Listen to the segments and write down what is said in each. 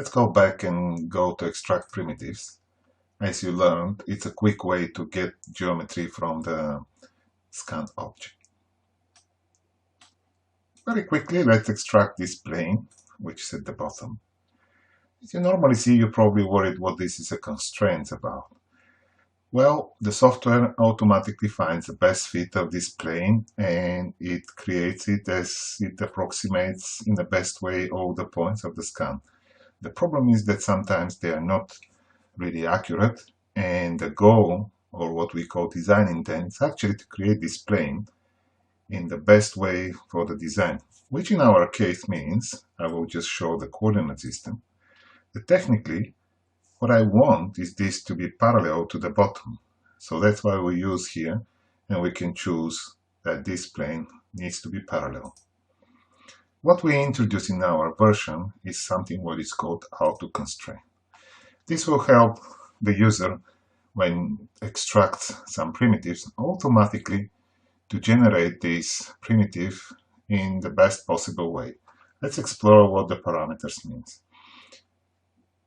Let's go back and go to extract primitives. As you learned, it's a quick way to get geometry from the scanned object. Very quickly, let's extract this plane, which is at the bottom. As you normally see, you're probably worried what this is a constraint about. Well, the software automatically finds the best fit of this plane and it creates it as it approximates in the best way all the points of the scan. The problem is that sometimes they are not really accurate, and the goal, or what we call design intent, is actually to create this plane in the best way for the design, which in our case means, I will just show the coordinate system, that technically what I want is this to be parallel to the bottom. So that's why we use here, and we can choose that this plane needs to be parallel. What we introduce in our version is something what is called auto constraint. This will help the user, when extracts some primitives, automatically to generate this primitive in the best possible way. Let's explore what the parameters means.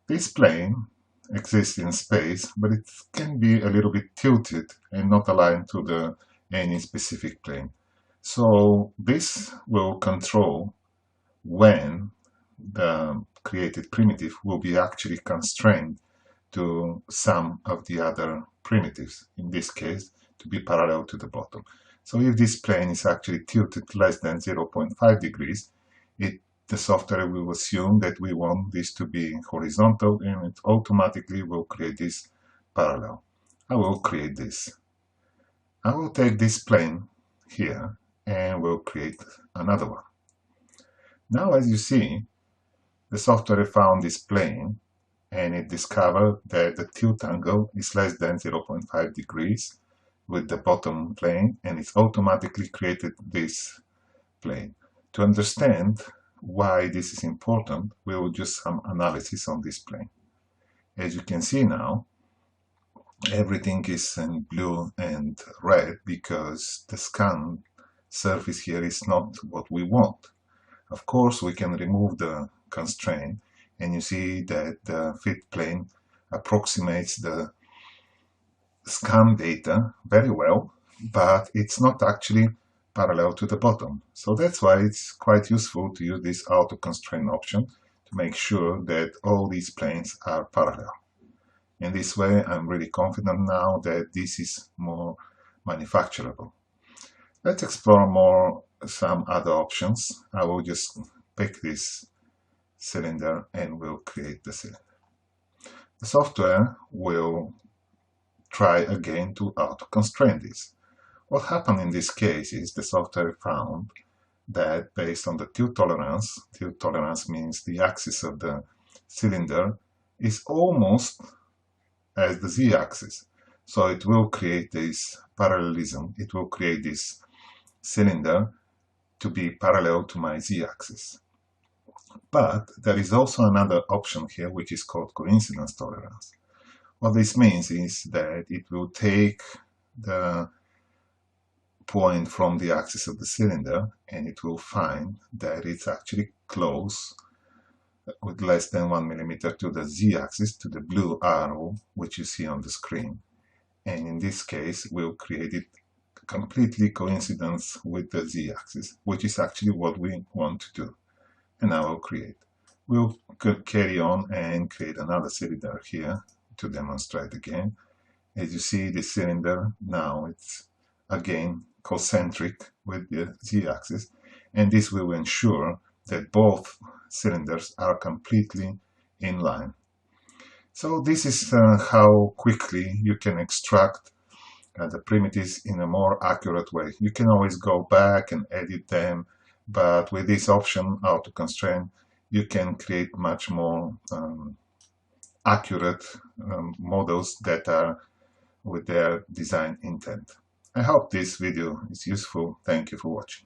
This plane exists in space, but it can be a little bit tilted and not aligned to any specific plane. So this will control when the created primitive will be actually constrained to some of the other primitives, in this case to be parallel to the bottom. So if this plane is actually tilted less than 0.5 degrees, the software will assume that we want this to be horizontal, and it automatically will create this parallel. I will create this. I will take this plane here and will create another one. Now, as you see, the software found this plane and it discovered that the tilt angle is less than 0.5 degrees with the bottom plane, and it's automatically created this plane. To understand why this is important, we will do some analysis on this plane. As you can see now, everything is in blue and red because the scan surface here is not what we want. Of course, we can remove the constraint, and you see that the fit plane approximates the scan data very well, but it's not actually parallel to the bottom. So that's why it's quite useful to use this auto constraint option to make sure that all these planes are parallel. In this way, I'm really confident now that this is more manufacturable. Let's explore some other options. I will just pick this cylinder and will create the cylinder. The software will try again to auto constrain this. What happened in this case is the software found that based on the tilt tolerance means the axis of the cylinder is almost as the z-axis. So it will create this parallelism. It will create this cylinder to be parallel to my z-axis. But there is also another option here, which is called coincidence tolerance. What this means is that it will take the point from the axis of the cylinder and it will find that it's actually close with less than 1 millimeter to the z-axis, to the blue arrow which you see on the screen. And in this case, we'll create it completely coincidence with the z-axis, which is actually what we want to do. And I will create. We'll carry on and create another cylinder here to demonstrate again. As you see, the cylinder now it's again concentric with the z-axis, and this will ensure that both cylinders are completely in line. So this is how quickly you can extract the primitives in a more accurate way. You can always go back and edit them, but with this option, auto constraint, you can create much more accurate models that are with their design intent. I hope this video is useful. Thank you for watching.